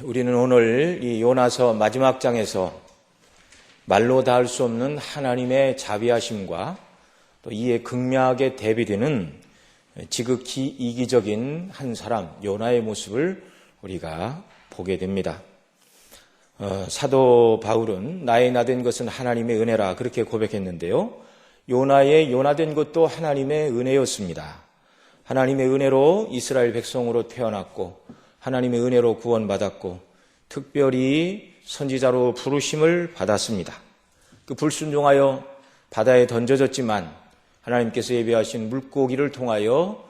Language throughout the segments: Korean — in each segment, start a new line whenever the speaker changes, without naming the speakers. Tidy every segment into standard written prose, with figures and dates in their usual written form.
우리는 오늘 이 요나서 마지막 장에서 말로 닿을 수 없는 하나님의 자비하심과 또 이에 극명하게 대비되는 지극히 이기적인 한 사람 요나의 모습을 우리가 보게 됩니다. 사도 바울은 나의 나된 것은 하나님의 은혜라 그렇게 고백했는데요. 요나의 요나된 것도 하나님의 은혜였습니다. 하나님의 은혜로 이스라엘 백성으로 태어났고 하나님의 은혜로 구원받았고 특별히 선지자로 부르심을 받았습니다. 그 불순종하여 바다에 던져졌지만 하나님께서 예비하신 물고기를 통하여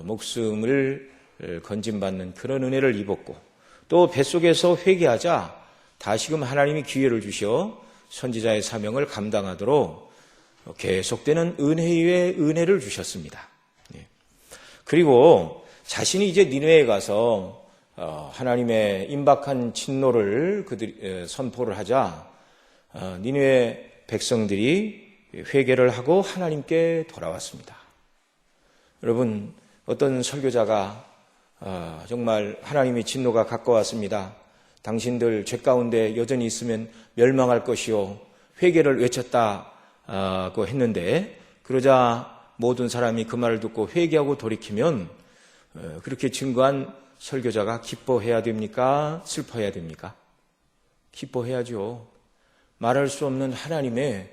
목숨을 건진받는 그런 은혜를 입었고 또 뱃속에서 회개하자 다시금 하나님이 기회를 주셔 선지자의 사명을 감당하도록 계속되는 은혜 위에 은혜를 주셨습니다. 그리고 자신이 이제 니느웨에 가서 하나님의 임박한 진노를 그들이 선포를 하자 니느웨 백성들이 회개를 하고 하나님께 돌아왔습니다. 여러분, 어떤 설교자가 정말 하나님의 진노가 가까웠습니다. 당신들 죄 가운데 여전히 있으면 멸망할 것이요 회개를 외쳤다고 했는데 그러자 모든 사람이 그 말을 듣고 회개하고 돌이키면 그렇게 증거한 설교자가 기뻐해야 됩니까? 슬퍼해야 됩니까? 기뻐해야죠. 말할 수 없는 하나님의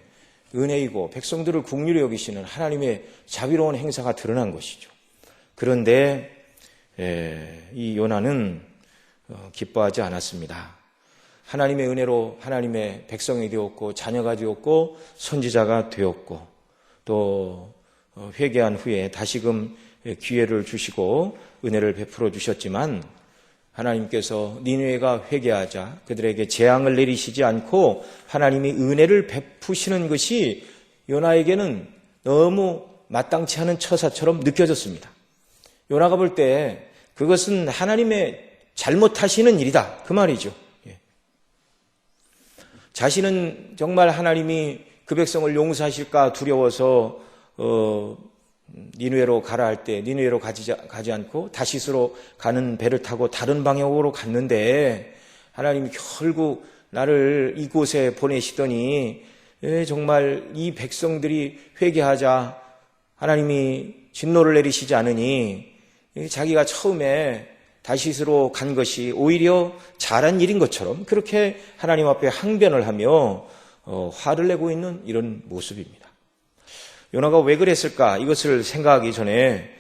은혜이고 백성들을 긍휼히 여기시는 하나님의 자비로운 행사가 드러난 것이죠. 그런데 이 요나는 기뻐하지 않았습니다. 하나님의 은혜로 하나님의 백성이 되었고 자녀가 되었고 선지자가 되었고 또 회개한 후에 다시금 기회를 주시고 은혜를 베풀어 주셨지만 하나님께서 니느웨가 회개하자 그들에게 재앙을 내리시지 않고 하나님이 은혜를 베푸시는 것이 요나에게는 너무 마땅치 않은 처사처럼 느껴졌습니다. 요나가 볼 때 그것은 하나님의 잘못하시는 일이다 그 말이죠. 자신은 정말 하나님이 그 백성을 용서하실까 두려워서 니느웨로 가라 할 때 니느웨로 가지 않고 다시스로 가는 배를 타고 다른 방향으로 갔는데 하나님이 결국 나를 이곳에 보내시더니 정말 이 백성들이 회개하자 하나님이 진노를 내리시지 않으니 자기가 처음에 다시스로 간 것이 오히려 잘한 일인 것처럼 그렇게 하나님 앞에 항변을 하며 화를 내고 있는 이런 모습입니다. 요나가 왜 그랬을까? 이것을 생각하기 전에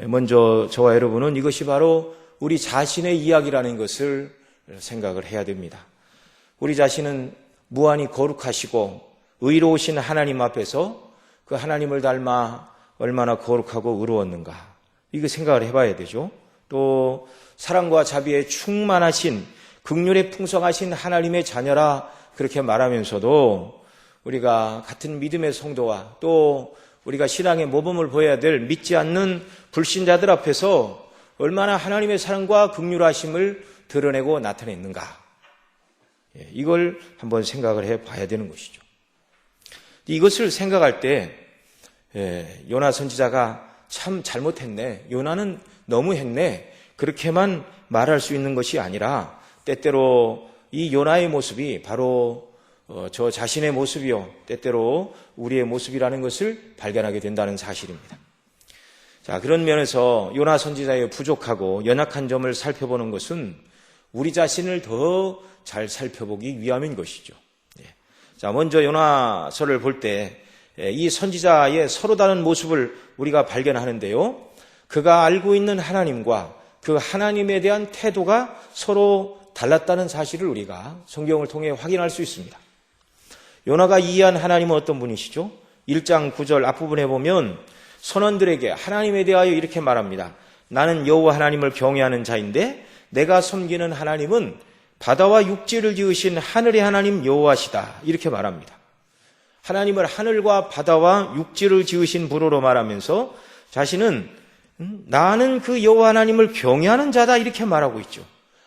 먼저 저와 여러분은 이것이 바로 우리 자신의 이야기라는 것을 생각을 해야 됩니다. 우리 자신은 무한히 거룩하시고 의로우신 하나님 앞에서 그 하나님을 닮아 얼마나 거룩하고 의로웠는가 이거 생각을 해봐야 되죠. 또 사랑과 자비에 충만하신 긍휼에 풍성하신 하나님의 자녀라 그렇게 말하면서도 우리가 같은 믿음의 성도와 또 우리가 신앙의 모범을 보여야 될 믿지 않는 불신자들 앞에서 얼마나 하나님의 사랑과 긍휼하심을 드러내고 나타냈는가 이걸 한번 생각을 해봐야 되는 것이죠. 이것을 생각할 때 요나 선지자가 참 잘못했네 요나는 너무했네 그렇게만 말할 수 있는 것이 아니라 때때로 이 요나의 모습이 바로 저 자신의 모습이요 때때로 우리의 모습이라는 것을 발견하게 된다는 사실입니다. 자, 그런 면에서 요나 선지자의 부족하고 연약한 점을 살펴보는 것은 우리 자신을 더 잘 살펴보기 위함인 것이죠. 자, 먼저 요나서를 볼 때 이 선지자의 서로 다른 모습을 우리가 발견하는데요. 그가 알고 있는 하나님과 그 하나님에 대한 태도가 서로 달랐다는 사실을 우리가 성경을 통해 확인할 수 있습니다. 요나가 이해한 하나님은 어떤 분이시죠? 1장 9절 앞부분에 보면 선원들에게 하나님에 대하여 이렇게 말합니다. 나는 여호와 하나님을 경외하는 자인데 내가 섬기는 하나님은 바다와 육지를 지으신 하늘의 하나님 여호와시다. 이렇게 말합니다. 하나님을 하늘과 바다와 육지를 지으신 분으로 말하면서 자신은 나는 그 여호와 하나님을 경외하는 자다 이렇게 말하고 있죠.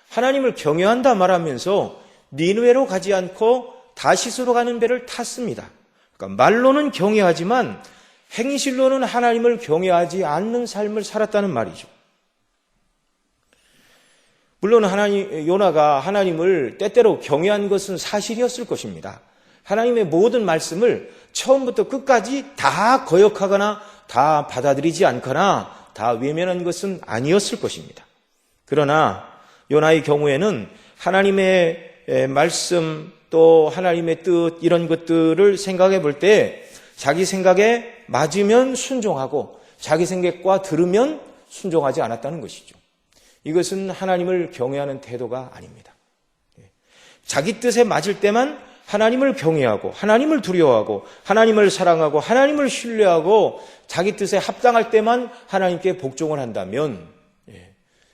하나님을 경외한다 말하면서 니느웨로 가지 않고 다시스로 가는 배를 탔습니다. 그러니까 말로는 경외하지만 행실로는 하나님을 경외하지 않는 삶을 살았다는 말이죠. 물론 요나가 하나님을 때때로 경외한 것은 사실이었을 것입니다. 하나님의 모든 말씀을 처음부터 끝까지 다 거역하거나 다 받아들이지 않거나 다 외면한 것은 아니었을 것입니다. 그러나 요나의 경우에는 하나님의 말씀 또 하나님의 뜻 이런 것들을 생각해 볼 때 자기 생각에 맞으면 순종하고 자기 생각과 들으면 순종하지 않았다는 것이죠. 이것은 하나님을 경외하는 태도가 아닙니다. 자기 뜻에 맞을 때만 하나님을 경외하고 하나님을 두려워하고 하나님을 사랑하고 하나님을 신뢰하고 자기 뜻에 합당할 때만 하나님께 복종을 한다면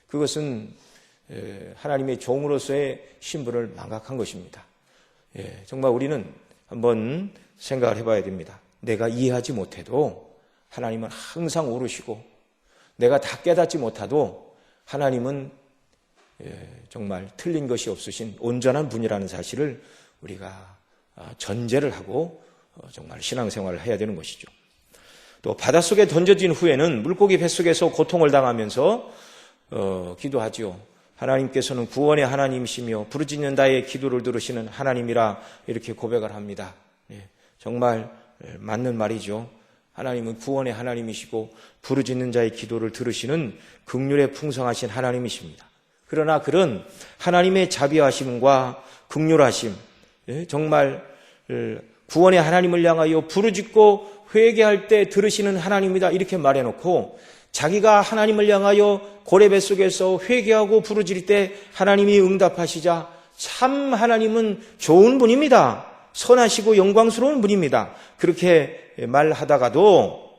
그것은 하나님의 종으로서의 신분을 망각한 것입니다. 정말 우리는 한번 생각을 해봐야 됩니다. 내가 이해하지 못해도 하나님은 항상 오르시고 내가 다 깨닫지 못해도 하나님은 정말 틀린 것이 없으신 온전한 분이라는 사실을 우리가 전제를 하고 정말 신앙생활을 해야 되는 것이죠. 또 바닷속에 던져진 후에는 물고기 뱃속에서 고통을 당하면서 기도하지요. 하나님께서는 구원의 하나님이시며 부르짖는 자의 기도를 들으시는 하나님이라 이렇게 고백을 합니다. 정말 맞는 말이죠. 하나님은 구원의 하나님이시고 부르짖는 자의 기도를 들으시는 긍휼에 풍성하신 하나님이십니다. 그러나 그런 하나님의 자비하심과 긍휼하심, 정말 구원의 하나님을 향하여 부르짖고 회개할 때 들으시는 하나님이다 이렇게 말해놓고 자기가 하나님을 향하여 고래 뱃속에서 회개하고 부르짖을 때 하나님이 응답하시자 참 하나님은 좋은 분입니다. 선하시고 영광스러운 분입니다. 그렇게 말하다가도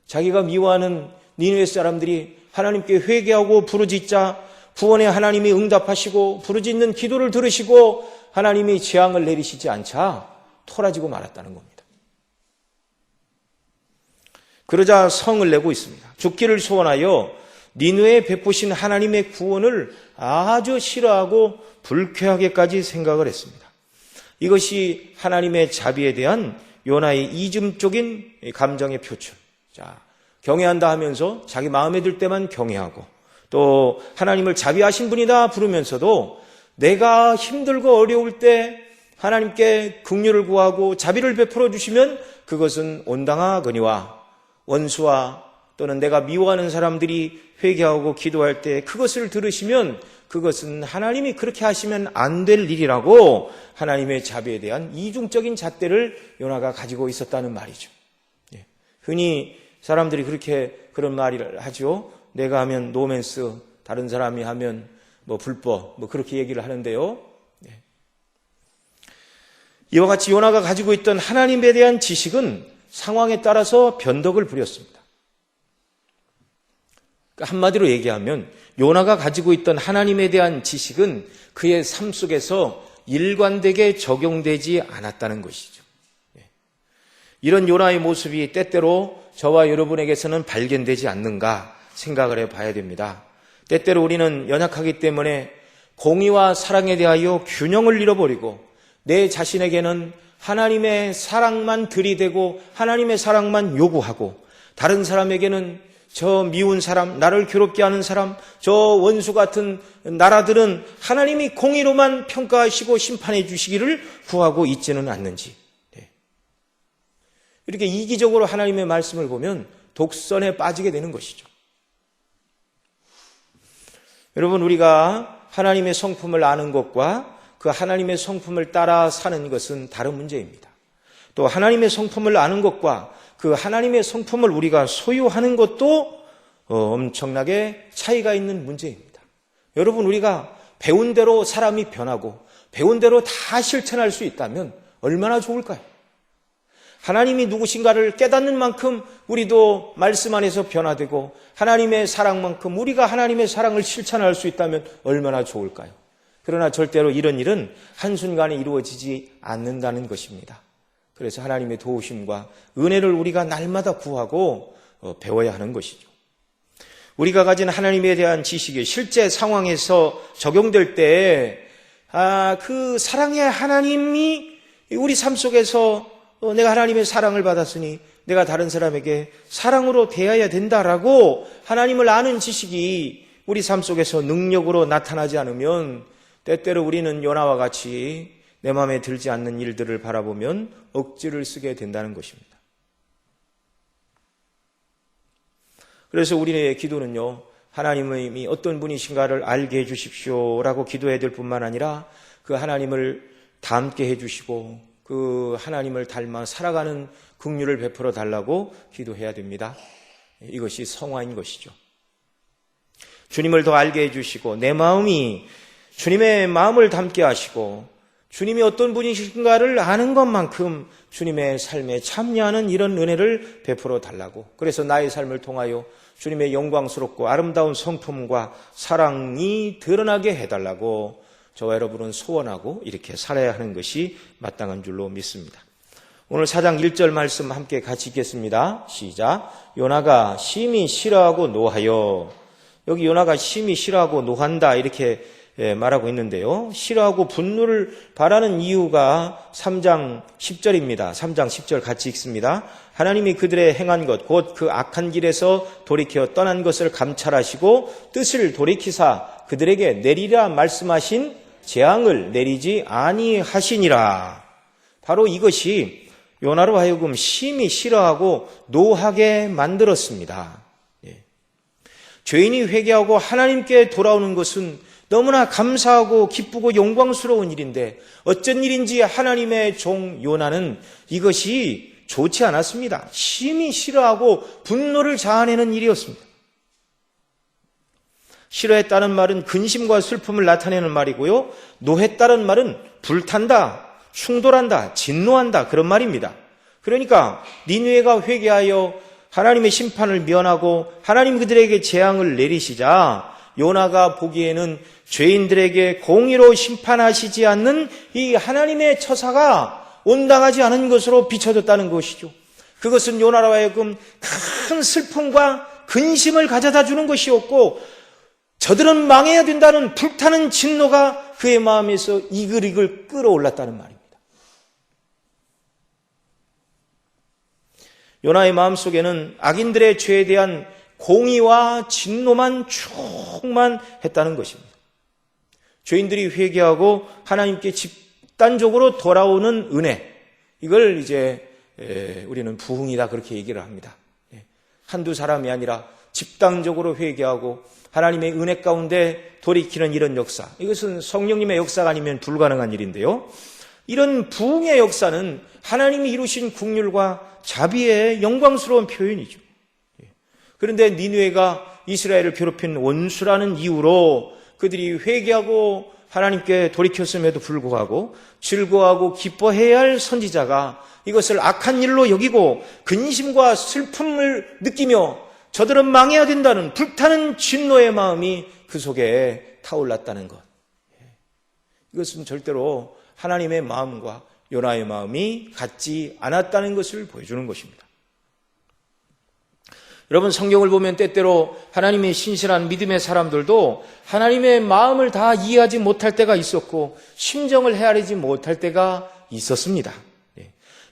자기가 미워하는 니느웨 사람들이 하나님께 회개하고 부르짖자 구원의 하나님이 응답하시고 부르짖는 기도를 들으시고 하나님이 재앙을 내리시지 않자 토라지고 말았다는 겁니다. 그러자 성을 내고 있습니다. 죽기를 소원하여 니느웨에 베푸신 하나님의 구원을 아주 싫어하고 불쾌하게까지 생각을 했습니다. 이것이 하나님의 자비에 대한 요나의 이중적인 감정의 표출. 자, 경외한다 하면서 자기 마음에 들 때만 경외하고 또 하나님을 자비하신 분이다 부르면서도 내가 힘들고 어려울 때 하나님께 긍휼을 구하고 자비를 베풀어 주시면 그것은 온당하거니와 원수와 또는 내가 미워하는 사람들이 회개하고 기도할 때 그것을 들으시면 그것은 하나님이 그렇게 하시면 안 될 일이라고 하나님의 자비에 대한 이중적인 잣대를 요나가 가지고 있었다는 말이죠. 흔히 사람들이 그런 말을 하죠. 내가 하면 노맨스, 다른 사람이 하면 불법, 그렇게 얘기를 하는데요. 이와 같이 요나가 가지고 있던 하나님에 대한 지식은 상황에 따라서 변덕을 부렸습니다. 한마디로 얘기하면 요나가 가지고 있던 하나님에 대한 지식은 그의 삶 속에서 일관되게 적용되지 않았다는 것이죠. 이런 요나의 모습이 때때로 저와 여러분에게서는 발견되지 않는가 생각을 해봐야 됩니다. 때때로 우리는 연약하기 때문에 공의와 사랑에 대하여 균형을 잃어버리고 내 자신에게는 하나님의 사랑만 들이대고 하나님의 사랑만 요구하고 다른 사람에게는 저 미운 사람, 나를 괴롭게 하는 사람, 저 원수 같은 나라들은 하나님이 공의로만 평가하시고 심판해 주시기를 구하고 있지는 않는지. 이렇게 이기적으로 하나님의 말씀을 보면 독선에 빠지게 되는 것이죠. 여러분, 우리가 하나님의 성품을 아는 것과 그 하나님의 성품을 따라 사는 것은 다른 문제입니다. 또 하나님의 성품을 아는 것과 그 하나님의 성품을 우리가 소유하는 것도 엄청나게 차이가 있는 문제입니다. 여러분, 우리가 배운 대로 사람이 변하고 배운 대로 다 실천할 수 있다면 얼마나 좋을까요? 하나님이 누구신가를 깨닫는 만큼 우리도 말씀 안에서 변화되고 하나님의 사랑만큼 우리가 하나님의 사랑을 실천할 수 있다면 얼마나 좋을까요? 그러나 절대로 이런 일은 한순간에 이루어지지 않는다는 것입니다. 그래서 하나님의 도우심과 은혜를 우리가 날마다 구하고 배워야 하는 것이죠. 우리가 가진 하나님에 대한 지식이 실제 상황에서 적용될 때 그 사랑의 하나님이 우리 삶 속에서 내가 하나님의 사랑을 받았으니 내가 다른 사람에게 사랑으로 대해야 된다라고 하나님을 아는 지식이 우리 삶 속에서 능력으로 나타나지 않으면 때때로 우리는 요나와 같이 내 마음에 들지 않는 일들을 바라보면 억지를 쓰게 된다는 것입니다. 그래서 우리의 기도는요, 하나님이 어떤 분이신가를 알게 해주십시오라고 기도해야 될 뿐만 아니라 그 하나님을 닮게 해주시고 그 하나님을 닮아 살아가는 긍휼을 베풀어 달라고 기도해야 됩니다. 이것이 성화인 것이죠. 주님을 더 알게 해주시고 내 마음이 주님의 마음을 담게 하시고 주님이 어떤 분이신가를 아는 것만큼 주님의 삶에 참여하는 이런 은혜를 베풀어 달라고, 그래서 나의 삶을 통하여 주님의 영광스럽고 아름다운 성품과 사랑이 드러나게 해달라고 저와 여러분은 소원하고 이렇게 살아야 하는 것이 마땅한 줄로 믿습니다. 오늘 4장 1절 말씀 함께 같이 읽겠습니다. 시작. 요나가 심히 싫어하고 노하여. 여기 요나가 심히 싫어하고 노한다 이렇게 말하고 있는데요. 싫어하고 분노를 바라는 이유가 3장 10절입니다. 3장 10절 같이 읽습니다. 하나님이 그들의 행한 것 곧 그 악한 길에서 돌이켜 떠난 것을 감찰하시고 뜻을 돌이키사 그들에게 내리라 말씀하신 재앙을 내리지 아니하시니라. 바로 이것이 요나로 하여금 심히 싫어하고 노하게 만들었습니다. 죄인이 회개하고 하나님께 돌아오는 것은 너무나 감사하고 기쁘고 영광스러운 일인데 어쩐 일인지 하나님의 종 요나는 이것이 좋지 않았습니다. 심히 싫어하고 분노를 자아내는 일이었습니다. 싫어했다는 말은 근심과 슬픔을 나타내는 말이고요. 노했다는 말은 불탄다, 충돌한다, 진노한다 그런 말입니다. 그러니까 니느웨가 회개하여 하나님의 심판을 면하고 하나님 그들에게 재앙을 내리시자 요나가 보기에는 죄인들에게 공의로 심판하시지 않는 이 하나님의 처사가 온당하지 않은 것으로 비춰졌다는 것이죠. 그것은 요나로 하여금 큰 슬픔과 근심을 가져다 주는 것이었고 저들은 망해야 된다는 불타는 진노가 그의 마음에서 이글이글 끌어올랐다는 말입니다. 요나의 마음속에는 악인들의 죄에 대한 공의와 진노만 충만했다는 것입니다. 죄인들이 회개하고 하나님께 집단적으로 돌아오는 은혜, 이걸 이제 우리는 부흥이다 그렇게 얘기를 합니다. 한두 사람이 아니라 집단적으로 회개하고 하나님의 은혜 가운데 돌이키는 이런 역사, 이것은 성령님의 역사가 아니면 불가능한 일인데요. 이런 부흥의 역사는 하나님이 이루신 긍휼과 자비의 영광스러운 표현이죠. 그런데 니느웨가 이스라엘을 괴롭힌 원수라는 이유로 그들이 회개하고 하나님께 돌이켰음에도 불구하고 즐거워하고 기뻐해야 할 선지자가 이것을 악한 일로 여기고 근심과 슬픔을 느끼며 저들은 망해야 된다는 불타는 진노의 마음이 그 속에 타올랐다는 것. 이것은 절대로 하나님의 마음과 요나의 마음이 같지 않았다는 것을 보여주는 것입니다. 여러분, 성경을 보면 때때로 하나님의 신실한 믿음의 사람들도 하나님의 마음을 다 이해하지 못할 때가 있었고 심정을 헤아리지 못할 때가 있었습니다.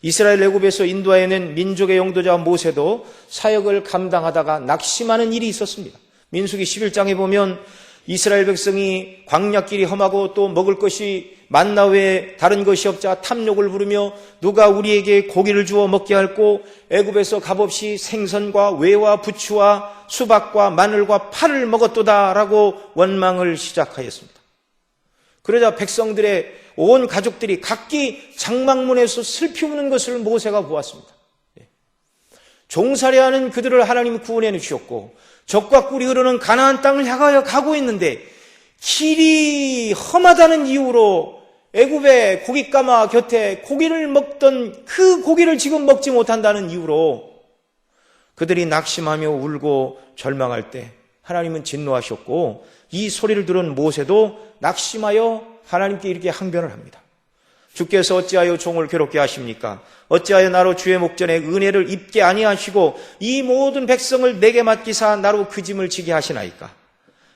이스라엘 애굽에서 인도하여낸 민족의 영도자 모세도 사역을 감당하다가 낙심하는 일이 있었습니다. 민수기 11장에 보면 이스라엘 백성이 광야길이 험하고 또 먹을 것이 만나 외에 다른 것이 없자 탐욕을 부르며 누가 우리에게 고기를 주어 먹게 할꼬 애굽에서 값없이 생선과 외와 부추와 수박과 마늘과 파를 먹었도다라고 원망을 시작하였습니다. 그러자 백성들의 온 가족들이 각기 장막문에서 슬피 우는 것을 모세가 보았습니다. 종살이하는 그들을 하나님이 구원해 주셨고 적과 꿀이 흐르는 가나안 땅을 향하여 가고 있는데 길이 험하다는 이유로 애굽의 고깃가마 곁에 고기를 먹던 그 고기를 지금 먹지 못한다는 이유로 그들이 낙심하며 울고 절망할 때 하나님은 진노하셨고 이 소리를 들은 모세도 낙심하여 하나님께 이렇게 항변을 합니다. 주께서 어찌하여 종을 괴롭게 하십니까? 어찌하여 나로 주의 목전에 은혜를 입게 아니하시고 이 모든 백성을 내게 맡기사 나로 그 짐을 지게 하시나이까?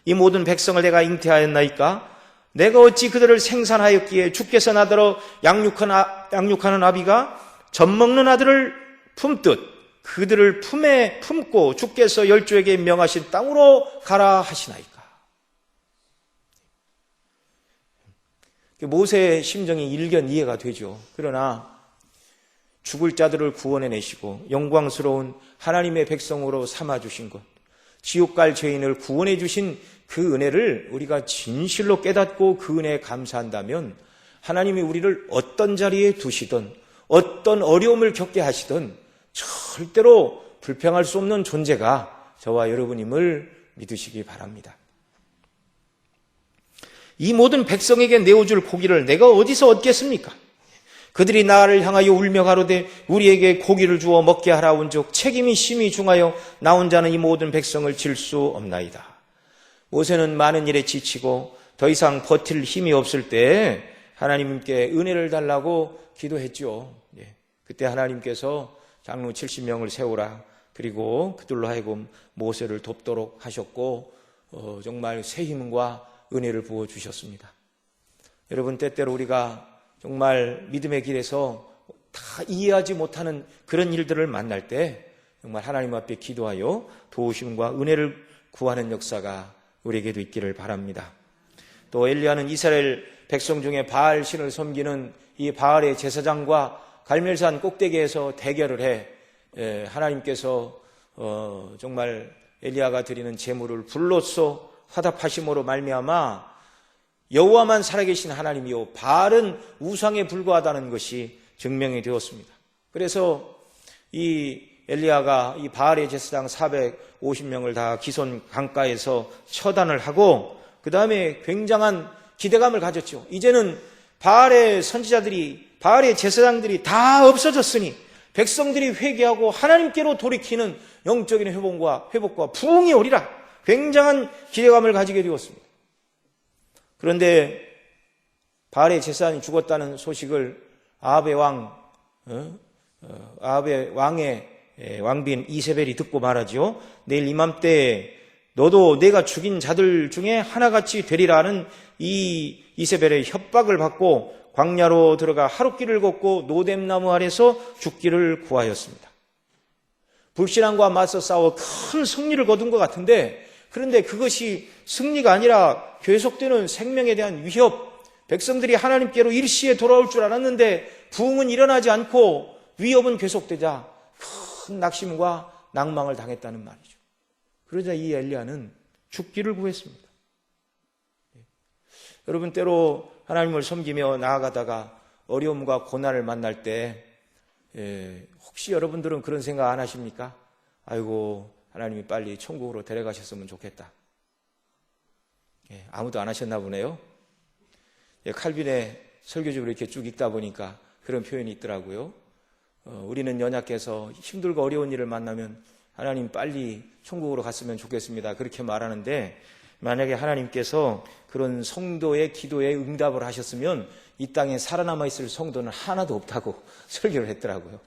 이 모든 백성을 내가 잉태하였나이까? 내가 어찌 그들을 생산하였기에 주께서 나더러 양육하는 아비가 젖먹는 아들을 품듯 그들을 품에 품고 주께서 열조에게 명하신 땅으로 가라 하시나이까? 모세의 심정이 일견 이해가 되죠. 그러나 죽을 자들을 구원해내시고 영광스러운 하나님의 백성으로 삼아주신 것, 지옥 갈 죄인을 구원해 주신 그 은혜를 우리가 진실로 깨닫고 그 은혜에 감사한다면 하나님이 우리를 어떤 자리에 두시든 어떤 어려움을 겪게 하시든 절대로 불평할 수 없는 존재가 저와 여러분임을 믿으시기 바랍니다. 이 모든 백성에게 내어줄 고기를 내가 어디서 얻겠습니까? 그들이 나를 향하여 울며 가로되 우리에게 고기를 주어 먹게 하라 온즉 책임이 심히 중하여 나 혼자는 이 모든 백성을 질 수 없나이다. 모세는 많은 일에 지치고 더 이상 버틸 힘이 없을 때 하나님께 은혜를 달라고 기도했죠. 그때 하나님께서 장로 70명을 세우라, 그리고 그들로 하여금 모세를 돕도록 하셨고 정말 새 힘과 은혜를 부어주셨습니다. 여러분, 때때로 우리가 정말 믿음의 길에서 다 이해하지 못하는 그런 일들을 만날 때 정말 하나님 앞에 기도하여 도우심과 은혜를 구하는 역사가 우리에게도 있기를 바랍니다. 또 엘리야는 이스라엘 백성 중에 바알 신을 섬기는 이 바알의 제사장과 갈멜산 꼭대기에서 대결을 해 하나님께서 정말 엘리야가 드리는 제물을 불로써 화답하심으로 말미암아 여호와만 살아계신 하나님이요 바알은 우상에 불과하다는 것이 증명이 되었습니다. 그래서 이 엘리야가 이 바알의 제사장 450명을 다 기손 강가에서 처단을 하고 그 다음에 굉장한 기대감을 가졌죠. 이제는 바알의 선지자들이, 바알의 제사장들이 다 없어졌으니 백성들이 회개하고 하나님께로 돌이키는 영적인 회복과 부흥이 오리라. 굉장한 기대감을 가지게 되었습니다. 그런데 바알의 제사장이 죽었다는 소식을 아합의 왕의 왕비인 이세벨이 듣고 말하죠. 내일 이맘때 너도 내가 죽인 자들 중에 하나같이 되리라는 이 이세벨의 협박을 받고 광야로 들어가 하룻길을 걷고 노뎀나무 아래서 죽기를 구하였습니다. 불신앙과 맞서 싸워 큰 승리를 거둔 것 같은데, 그런데 그것이 승리가 아니라 계속되는 생명에 대한 위협, 백성들이 하나님께로 일시에 돌아올 줄 알았는데 부흥은 일어나지 않고 위협은 계속되자 큰 낙심과 낭망을 당했다는 말이죠. 그러자 이 엘리야는 죽기를 구했습니다. 여러분, 때로 하나님을 섬기며 나아가다가 어려움과 고난을 만날 때 혹시 여러분들은 그런 생각 안 하십니까? 아이고, 하나님이 빨리 천국으로 데려가셨으면 좋겠다. 아무도 안 하셨나 보네요. 칼빈의 설교집을 이렇게 쭉 읽다 보니까 그런 표현이 있더라고요. 우리는 연약해서 힘들고 어려운 일을 만나면 하나님 빨리 천국으로 갔으면 좋겠습니다, 그렇게 말하는데, 만약에 하나님께서 그런 성도의 기도에 응답을 하셨으면 이 땅에 살아남아 있을 성도는 하나도 없다고 설교를 했더라고요.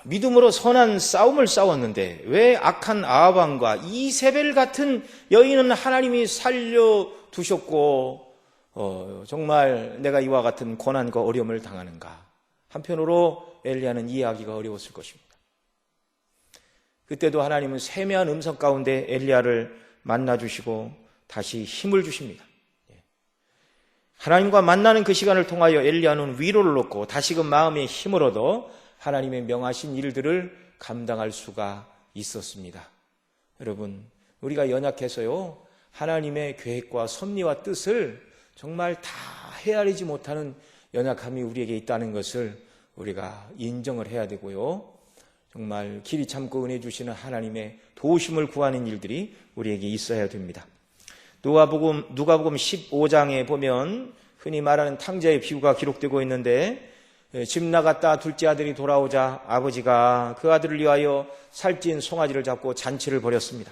믿음으로 선한 싸움을 싸웠는데 왜 악한 아합 왕과 이세벨 같은 여인은 하나님이 살려두셨고 정말 내가 이와 같은 고난과 어려움을 당하는가? 한편으로 엘리야는 이해하기가 어려웠을 것입니다. 그때도 하나님은 세미한 음성 가운데 엘리야를 만나주시고 다시 힘을 주십니다. 하나님과 만나는 그 시간을 통하여 엘리야는 위로를 얻고 다시금 마음의 힘을 얻어 하나님의 명하신 일들을 감당할 수가 있었습니다. 여러분, 우리가 연약해서요, 하나님의 계획과 섭리와 뜻을 정말 다 헤아리지 못하는 연약함이 우리에게 있다는 것을 우리가 인정을 해야 되고요, 정말 길이 참고 은혜 주시는 하나님의 도우심을 구하는 일들이 우리에게 있어야 됩니다. 누가복음 15장에 보면 흔히 말하는 탕자의 비유가 기록되고 있는데, 집 나갔다 둘째 아들이 돌아오자 아버지가 그 아들을 위하여 살찐 송아지를 잡고 잔치를 벌였습니다.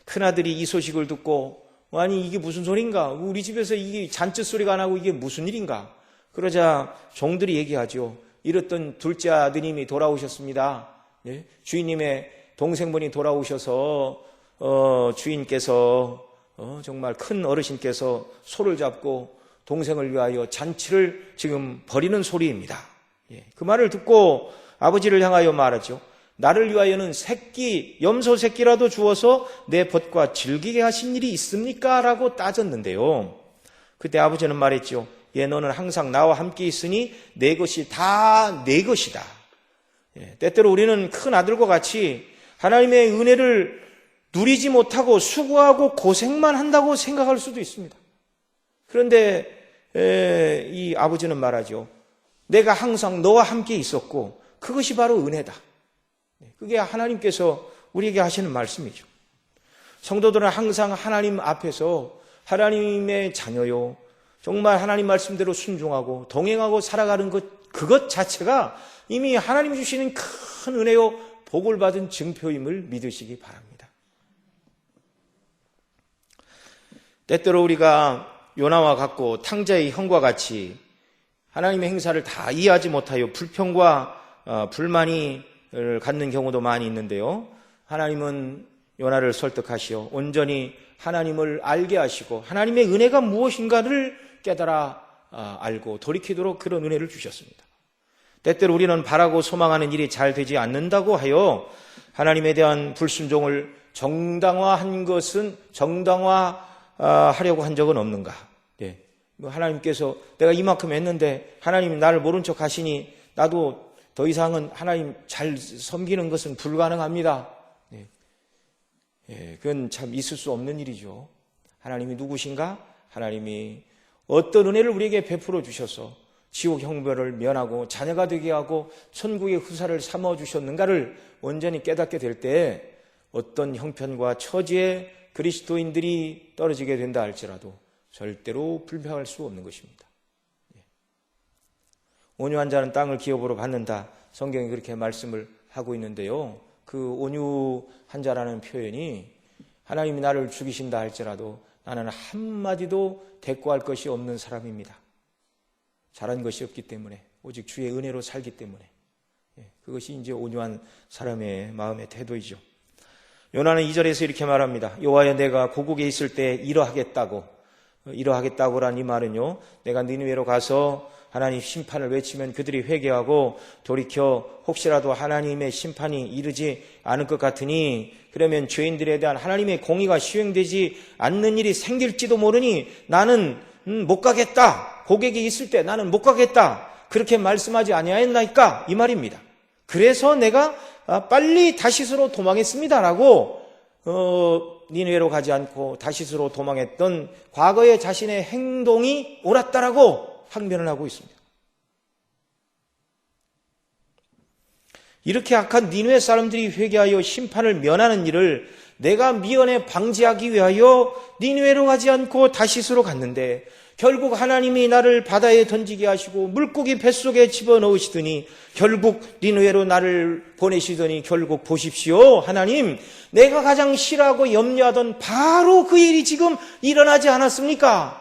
큰아들이 이 소식을 듣고, 아니 이게 무슨 소린가? 우리 집에서 이게 잔치 소리가 안 나고 이게 무슨 일인가? 그러자 종들이 얘기하죠. 이랬던 둘째 아드님이 돌아오셨습니다. 주인님의 동생분이 돌아오셔서 주인께서 정말 큰 어르신께서 소를 잡고 동생을 위하여 잔치를 지금 벌이는 소리입니다. 그 말을 듣고 아버지를 향하여 말하죠. 나를 위하여는 염소 새끼라도 주어서 내 벗과 즐기게 하신 일이 있습니까? 라고 따졌는데요. 그때 아버지는 말했죠. 너는 항상 나와 함께 있으니 내 것이 다 내 것이다. 때때로 우리는 큰 아들과 같이 하나님의 은혜를 누리지 못하고 수고하고 고생만 한다고 생각할 수도 있습니다. 그런데 이 아버지는 말하죠. 내가 항상 너와 함께 있었고 그것이 바로 은혜다. 그게 하나님께서 우리에게 하시는 말씀이죠. 성도들은 항상 하나님 앞에서 하나님의 자녀요, 정말 하나님 말씀대로 순종하고 동행하고 살아가는 그것 자체가 이미 하나님 주시는 큰 은혜요 복을 받은 증표임을 믿으시기 바랍니다. 때때로 우리가 요나와 같고 탕자의 형과 같이 하나님의 행사를 다 이해하지 못하여 불평과 불만이 갖는 경우도 많이 있는데요. 하나님은 요나를 설득하시어 온전히 하나님을 알게 하시고 하나님의 은혜가 무엇인가를 깨달아 알고 돌이키도록 그런 은혜를 주셨습니다. 때때로 우리는 바라고 소망하는 일이 잘 되지 않는다고 하여 하나님에 대한 불순종을 정당화한 것은 정당화하려고 한 적은 없는가? 하나님께서 내가 이만큼 했는데 하나님이 나를 모른 척 하시니 나도 더 이상은 하나님 잘 섬기는 것은 불가능합니다. 그건 참 있을 수 없는 일이죠. 하나님이 누구신가? 하나님이 어떤 은혜를 우리에게 베풀어 주셔서 지옥 형벌을 면하고 자녀가 되게 하고 천국의 후사를 삼아 주셨는가를 온전히 깨닫게 될 때 어떤 형편과 처지에 그리스도인들이 떨어지게 된다 할지라도 절대로 불평할 수 없는 것입니다. 온유한 자는 땅을 기업으로 받는다. 성경이 그렇게 말씀을 하고 있는데요. 그 온유한 자라는 표현이 하나님이 나를 죽이신다 할지라도 나는 한마디도 대꾸할 것이 없는 사람입니다. 잘한 것이 없기 때문에 오직 주의 은혜로 살기 때문에 그것이 이제 온유한 사람의 마음의 태도이죠. 요나는 2절에서 이렇게 말합니다. 여호와여 내가 고국에 있을 때 이러하겠다고란 이 말은요. 내가 니느웨로 가서 하나님 심판을 외치면 그들이 회개하고 돌이켜 혹시라도 하나님의 심판이 이르지 않을 것 같으니 그러면 죄인들에 대한 하나님의 공의가 시행되지 않는 일이 생길지도 모르니 나는 못 가겠다. 고객이 있을 때 나는 못 가겠다. 그렇게 말씀하지 아니하였나이까? 이 말입니다. 그래서 내가 빨리 다시스로 도망했습니다라고 니느웨로 가지 않고 다시스로 도망했던 과거의 자신의 행동이 옳았다라고 항변을 하고 있습니다. 이렇게 악한 니느웨 사람들이 회개하여 심판을 면하는 일을 내가 미연에 방지하기 위하여 니느웨로 가지 않고 다시스로 갔는데 결국 하나님이 나를 바다에 던지게 하시고 물고기 뱃속에 집어넣으시더니 결국 니느웨로 나를 보내시더니 결국 보십시오. 하나님, 내가 가장 싫어하고 염려하던 바로 그 일이 지금 일어나지 않았습니까?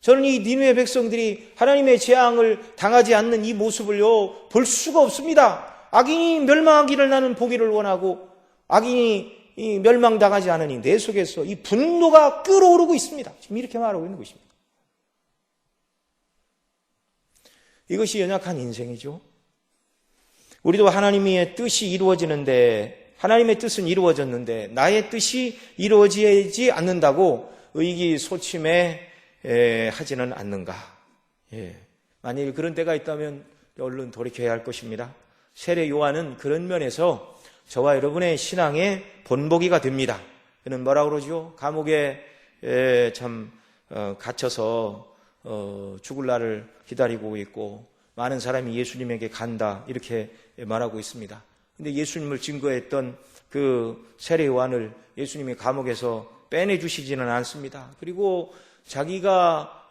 저는 이 니느웨 백성들이 하나님의 재앙을 당하지 않는 이 모습을요 볼 수가 없습니다. 악인이 멸망하기를 나는 보기를 원하고 악인이 멸망당하지 않으니 내 속에서 이 분노가 끓어오르고 있습니다. 지금 이렇게 말하고 있는 것입니다. 이것이 연약한 인생이죠. 우리도 하나님의 뜻이 이루어지는데 하나님의 뜻은 이루어졌는데 나의 뜻이 이루어지지 않는다고 의기소침해 하지는 않는가. 만일 그런 때가 있다면 얼른 돌이켜야 할 것입니다. 세례 요한은 그런 면에서 저와 여러분의 신앙의 본보기가 됩니다. 그는 뭐라고 그러죠? 감옥에 갇혀서 죽을 날을 기다리고 있고 많은 사람이 예수님에게 간다 이렇게 말하고 있습니다. 근데 예수님을 증거했던 그 세례 요한을 예수님이 감옥에서 빼내주시지는 않습니다. 그리고 자기가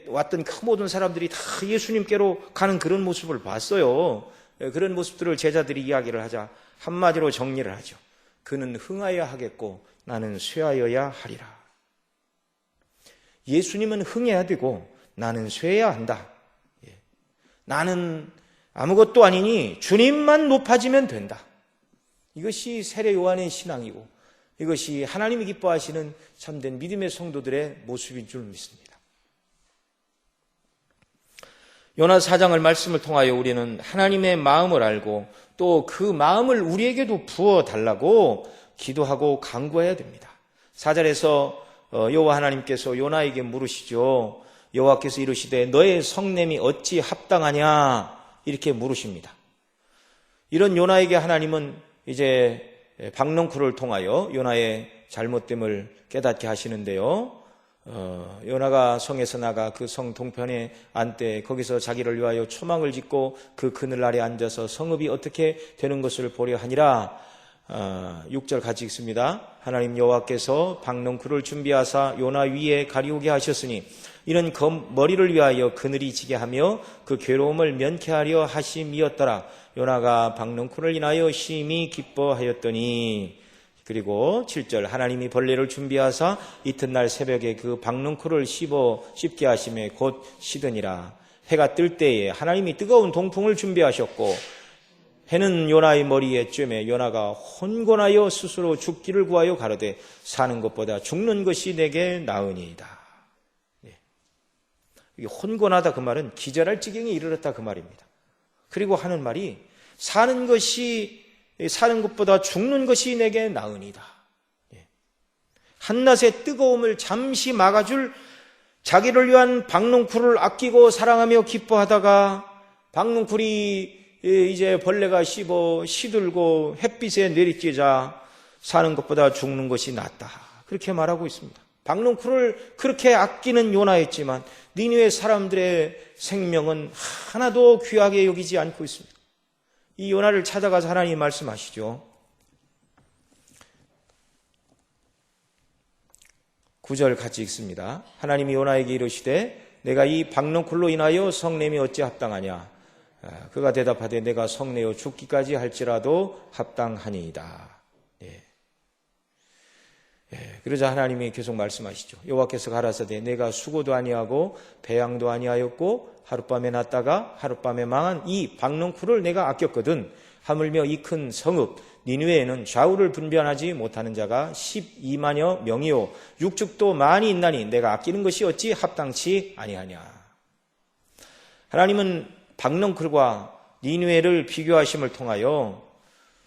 왔던 그 모든 사람들이 다 예수님께로 가는 그런 모습을 봤어요. 그런 모습들을 제자들이 이야기를 하자 한마디로 정리를 하죠. 그는 흥하여야 하겠고 나는 쇠하여야 하리라. 예수님은 흥해야 되고 나는 쇠해야 한다. 나는 아무것도 아니니 주님만 높아지면 된다. 이것이 세례 요한의 신앙이고 이것이 하나님이 기뻐하시는 참된 믿음의 성도들의 모습인 줄 믿습니다. 요나 4장을 말씀을 통하여 우리는 하나님의 마음을 알고 또 그 마음을 우리에게도 부어 달라고 기도하고 간구해야 됩니다. 4절에서 여호와 하나님께서 요나에게 물으시죠. 여호와께서 이르시되 너의 성냄이 어찌 합당하냐 이렇게 물으십니다. 이런 요나에게 하나님은 이제 박농쿨을 통하여 요나의 잘못됨을 깨닫게 하시는데요. 요나가 성에서 나가 그 성 동편에 앉되 거기서 자기를 위하여 초막을 짓고 그 그늘 아래 앉아서 성읍이 어떻게 되는 것을 보려 하니라. 6절 같이 읽습니다. 하나님 여호와께서 박농쿨을 준비하사 요나 위에 가리우게 하셨으니 이는 머리를 위하여 그늘이 지게 하며 그 괴로움을 면케하려 하심이었더라. 요나가 박농쿨을 인하여 심히 기뻐하였더니. 그리고 7절 하나님이 벌레를 준비하사 이튿날 새벽에 그 박농쿨을 씹게 하심에 곧 시드니라. 해가 뜰 때에 하나님이 뜨거운 동풍을 준비하셨고 해는 요나의 머리에 쬐매 요나가 혼곤하여 스스로 죽기를 구하여 가로되 사는 것보다 죽는 것이 내게 나으니이다. 혼곤하다 그 말은 기절할 지경에 이르렀다 그 말입니다. 그리고 하는 말이 사는 것보다 죽는 것이 내게 나으니다. 한낮의 뜨거움을 잠시 막아줄 자기를 위한 박농쿨을 아끼고 사랑하며 기뻐하다가 박농쿨이 이제 벌레가 씹어 시들고 햇빛에 내리쬐자 사는 것보다 죽는 것이 낫다. 그렇게 말하고 있습니다. 박농쿨을 그렇게 아끼는 요나였지만 니느웨 사람들의 생명은 하나도 귀하게 여기지 않고 있습니다. 이 요나를 찾아가서 하나님이 말씀하시죠. 9절 같이 읽습니다. 하나님이 요나에게 이르시되 내가 이 박농쿨로 인하여 성냄이 어찌 합당하냐. 그가 대답하되 내가 성내어 죽기까지 할지라도 합당하니이다. 그러자 하나님이 계속 말씀하시죠. 여호와께서 가라사대 내가 수고도 아니하고 배양도 아니하였고 하룻밤에 났다가 하룻밤에 망한 이 박농쿨을 내가 아꼈거든. 하물며 이 큰 성읍 니느웨에는 좌우를 분별하지 못하는 자가 12만여 명이요 육축도 많이 있나니 내가 아끼는 것이 어찌 합당치 아니하냐. 하나님은 박농쿨과 니느웨를 비교하심을 통하여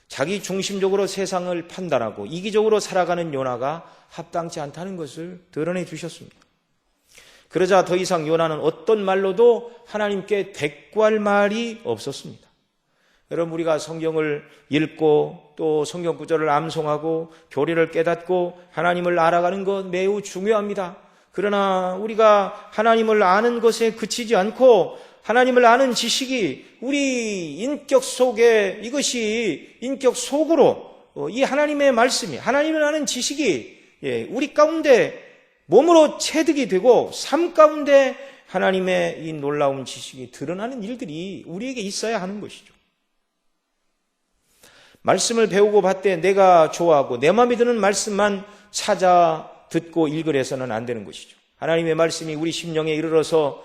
자기 중심적으로 세상을 판단하고 이기적으로 살아가는 요나가 합당치 않다는 것을 드러내 주셨습니다. 그러자 더 이상 요나는 어떤 말로도 하나님께 대꾸할 말이 없었습니다. 여러분, 우리가 성경을 읽고 또 성경 구절을 암송하고 교리를 깨닫고 하나님을 알아가는 것 매우 중요합니다. 그러나 우리가 하나님을 아는 것에 그치지 않고 하나님을 아는 지식이 우리 인격 속에 이것이 인격 속으로 이 하나님의 말씀이 하나님을 아는 지식이 우리 가운데 몸으로 체득이 되고 삶 가운데 하나님의 이 놀라운 지식이 드러나는 일들이 우리에게 있어야 하는 것이죠. 말씀을 배우고 받되 내가 좋아하고 내 마음에 드는 말씀만 찾아 듣고 읽으려서는 안 되는 것이죠. 하나님의 말씀이 우리 심령에 이르러서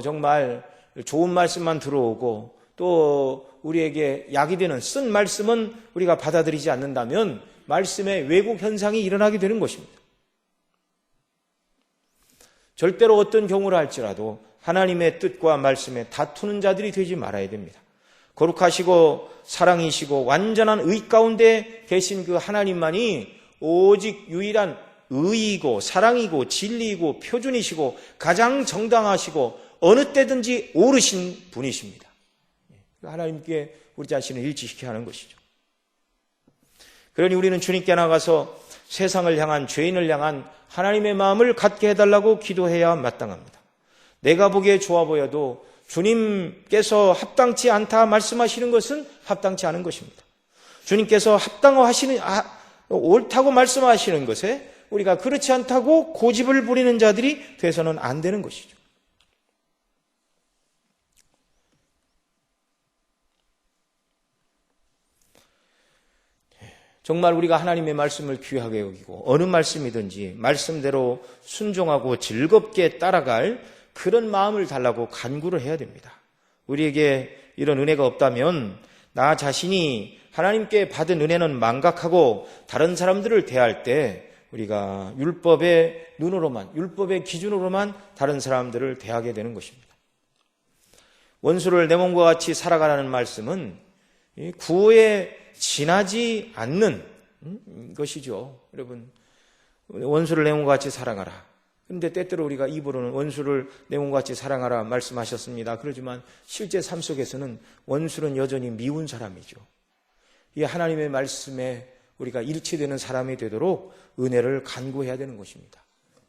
정말 좋은 말씀만 들어오고 또 우리에게 약이 되는 쓴 말씀은 우리가 받아들이지 않는다면 말씀의 왜곡 현상이 일어나게 되는 것입니다. 절대로 어떤 경우라 할지라도 하나님의 뜻과 말씀에 다투는 자들이 되지 말아야 됩니다. 거룩하시고 사랑이시고 완전한 의 가운데 계신 그 하나님만이 오직 유일한 의이고 사랑이고 진리이고 표준이시고 가장 정당하시고 어느 때든지 옳으신 분이십니다. 하나님께 우리 자신을 일치시켜야 하는 것이죠. 그러니 우리는 주님께 나가서 세상을 향한 죄인을 향한 하나님의 마음을 갖게 해달라고 기도해야 마땅합니다. 내가 보기에 좋아 보여도 주님께서 합당치 않다 말씀하시는 것은 합당치 않은 것입니다. 주님께서 옳다고 말씀하시는 것에 우리가 그렇지 않다고 고집을 부리는 자들이 돼서는 안 되는 것이죠. 정말 우리가 하나님의 말씀을 귀하게 여기고 어느 말씀이든지 말씀대로 순종하고 즐겁게 따라갈 그런 마음을 달라고 간구를 해야 됩니다. 우리에게 이런 은혜가 없다면 나 자신이 하나님께 받은 은혜는 망각하고 다른 사람들을 대할 때 우리가 율법의 눈으로만, 율법의 기준으로만 다른 사람들을 대하게 되는 것입니다. 원수를 내 몸과 같이 살아가라는 말씀은 구호에 지나지 않는 것이죠. 여러분, 원수를 내 몸과 같이 사랑하라. 그런데 때때로 우리가 입으로는 원수를 내 몸과 같이 사랑하라 말씀하셨습니다. 그렇지만 실제 삶 속에서는 원수는 여전히 미운 사람이죠. 이 하나님의 말씀에 우리가 일치되는 사람이 되도록 은혜를 간구해야 되는 것입니다.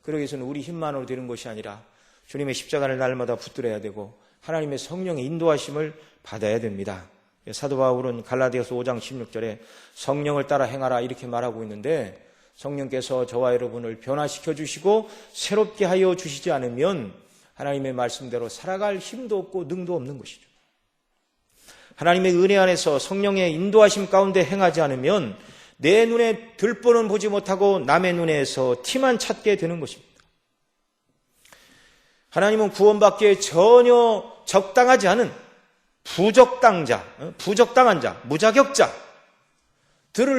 그러기 위해서는 우리 힘만으로 되는 것이 아니라 주님의 십자가를 날마다 붙들어야 되고 하나님의 성령의 인도하심을 받아야 됩니다. 사도 바울은 갈라디아서 5장 16절에 성령을 따라 행하라 이렇게 말하고 있는데, 성령께서 저와 여러분을 변화시켜 주시고 새롭게 하여 주시지 않으면 하나님의 말씀대로 살아갈 힘도 없고 능도 없는 것이죠. 하나님의 은혜 안에서 성령의 인도하심 가운데 행하지 않으면 내 눈에 들보는 보지 못하고 남의 눈에서 티만 찾게 되는 것입니다. 하나님은 구원받기에 전혀 적당하지 않은 부적당한 자, 무자격자들을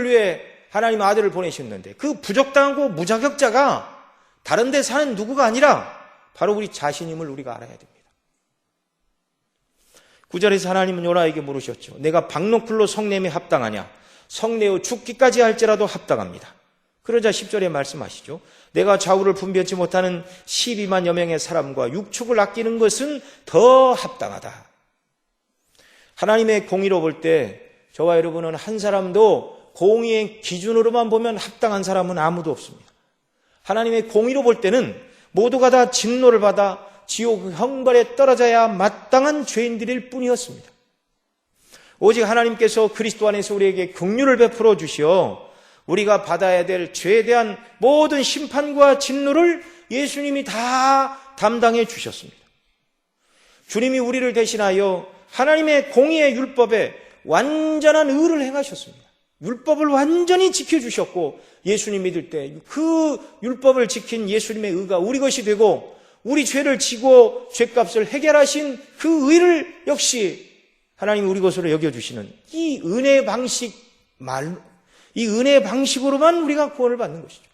위해 하나님 아들을 보내셨는데, 그 부적당하고 무자격자가 다른 데 사는 누구가 아니라 바로 우리 자신임을 우리가 알아야 됩니다. 9절에서 하나님은 요나에게 물으셨죠. 내가 박노클로 성냄에 합당하냐? 성내어 죽기까지 할지라도 합당합니다. 그러자 10절에 말씀하시죠. 내가 좌우를 분별치 못하는 12만여 명의 사람과 육축을 아끼는 것은 더 합당하다. 하나님의 공의로 볼 때 저와 여러분은 한 사람도 공의의 기준으로만 보면 합당한 사람은 아무도 없습니다. 하나님의 공의로 볼 때는 모두가 다 진노를 받아 지옥 형벌에 떨어져야 마땅한 죄인들일 뿐이었습니다. 오직 하나님께서 그리스도 안에서 우리에게 긍휼을 베풀어 주시어 우리가 받아야 될 죄에 대한 모든 심판과 진노를 예수님이 다 담당해 주셨습니다. 주님이 우리를 대신하여 하나님의 공의의 율법에 완전한 의를 행하셨습니다. 율법을 완전히 지켜주셨고, 예수님 믿을 때 그 율법을 지킨 예수님의 의가 우리 것이 되고, 우리 죄를 지고 죄값을 해결하신 그 의를 역시 하나님이 우리 것으로 여겨주시는 이 은혜의 방식으로만 우리가 구원을 받는 것이죠.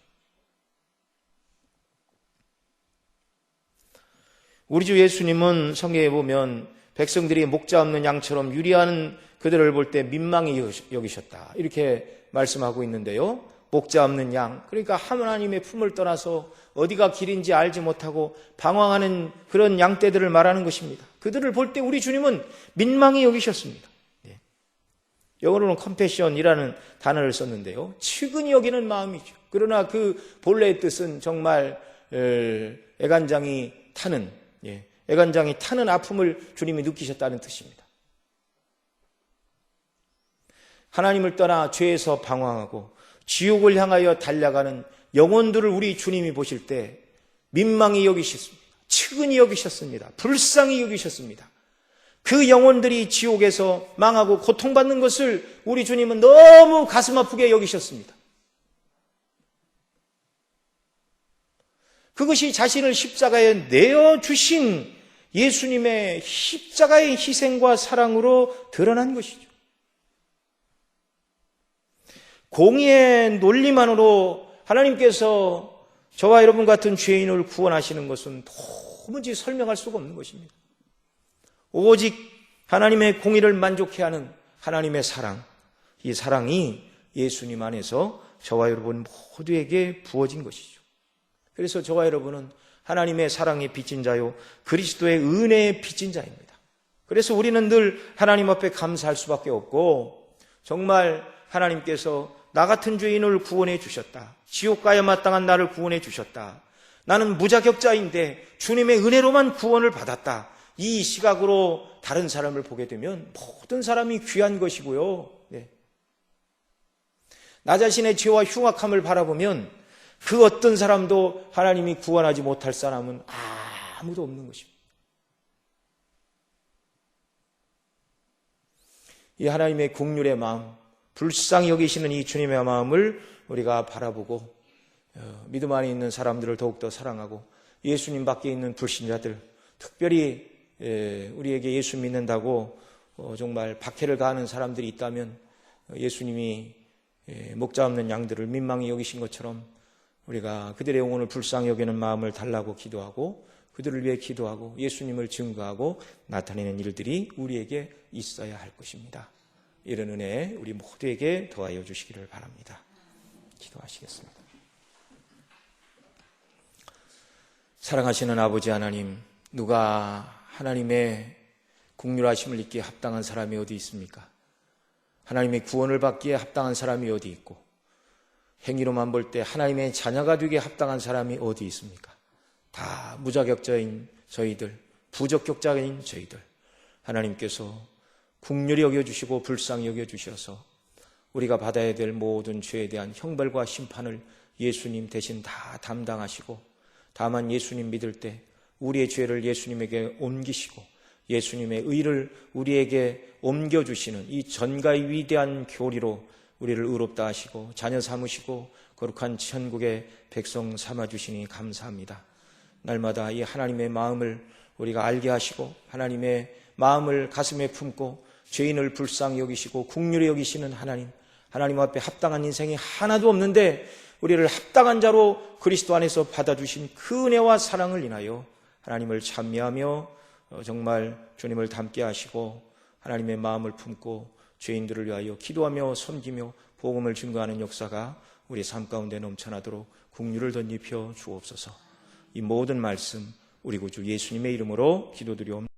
우리 주 예수님은 성경에 보면 백성들이 목자 없는 양처럼 유리하는 그들을 볼 때 민망히 여기셨다 이렇게 말씀하고 있는데요. 목자 없는 양, 그러니까 하나님의 품을 떠나서 어디가 길인지 알지 못하고 방황하는 그런 양떼들을 말하는 것입니다. 그들을 볼 때 우리 주님은 민망히 여기셨습니다. 영어로는 컴패션이라는 단어를 썼는데요, 측은히 여기는 마음이죠. 그러나 그 본래의 뜻은 정말 애간장이 타는 아픔을 주님이 느끼셨다는 뜻입니다. 하나님을 떠나 죄에서 방황하고 지옥을 향하여 달려가는 영혼들을 우리 주님이 보실 때 민망히 여기셨습니다. 측은히 여기셨습니다. 불쌍히 여기셨습니다. 그 영혼들이 지옥에서 망하고 고통받는 것을 우리 주님은 너무 가슴 아프게 여기셨습니다. 그것이 자신을 십자가에 내어주신 예수님의 십자가의 희생과 사랑으로 드러난 것이죠. 공의의 논리만으로 하나님께서 저와 여러분 같은 죄인을 구원하시는 것은 도무지 설명할 수가 없는 것입니다. 오직 하나님의 공의를 만족해 하는 하나님의 사랑, 이 사랑이 예수님 안에서 저와 여러분 모두에게 부어진 것이죠. 그래서 저와 여러분은 하나님의 사랑에 빚진 자요, 그리스도의 은혜에 빚진 자입니다. 그래서 우리는 늘 하나님 앞에 감사할 수밖에 없고, 정말 하나님께서 나 같은 죄인을 구원해 주셨다. 지옥 가야 마땅한 나를 구원해 주셨다. 나는 무자격자인데 주님의 은혜로만 구원을 받았다. 이 시각으로 다른 사람을 보게 되면 모든 사람이 귀한 것이고요. 나 자신의 죄와 흉악함을 바라보면 그 어떤 사람도 하나님이 구원하지 못할 사람은 아무도 없는 것입니다. 이 하나님의 긍휼의 마음, 불쌍히 여기시는 이 주님의 마음을 우리가 바라보고 믿음 안에 있는 사람들을 더욱더 사랑하고, 예수님 밖에 있는 불신자들, 특별히 우리에게 예수 믿는다고 정말 박해를 가하는 사람들이 있다면 예수님이 목자 없는 양들을 민망히 여기신 것처럼 우리가 그들의 영혼을 불쌍히 여기는 마음을 달라고 기도하고 그들을 위해 기도하고 예수님을 증거하고 나타내는 일들이 우리에게 있어야 할 것입니다. 이런 은혜 우리 모두에게 더하여 주시기를 바랍니다. 기도하시겠습니다. 사랑하시는 아버지 하나님, 누가 하나님의 긍휼하심을 입기에 합당한 사람이 어디 있습니까? 하나님의 구원을 받기에 합당한 사람이 어디 있고, 행위로만 볼 때 하나님의 자녀가 되기에 합당한 사람이 어디 있습니까? 다 무자격자인 저희들, 부적격자인 저희들, 하나님께서 긍휼히 여겨주시고 불쌍히 여겨주셔서 우리가 받아야 될 모든 죄에 대한 형벌과 심판을 예수님 대신 다 담당하시고, 다만 예수님 믿을 때 우리의 죄를 예수님에게 옮기시고 예수님의 의를 우리에게 옮겨주시는 이 전가의 위대한 교리로 우리를 의롭다 하시고 자녀 삼으시고 거룩한 천국의 백성 삼아주시니 감사합니다. 날마다 이 하나님의 마음을 우리가 알게 하시고 하나님의 마음을 가슴에 품고 죄인을 불쌍히 여기시고 긍휼히 여기시는 하나님 앞에 합당한 인생이 하나도 없는데 우리를 합당한 자로 그리스도 안에서 받아주신 그 은혜와 사랑을 인하여 하나님을 찬미하며 정말 주님을 닮게 하시고 하나님의 마음을 품고 죄인들을 위하여 기도하며 섬기며 복음을 증거하는 역사가 우리 삶 가운데 넘쳐나도록 긍휼을 덧입혀 주옵소서. 이 모든 말씀 우리 구주 예수님의 이름으로 기도드리옵나이다.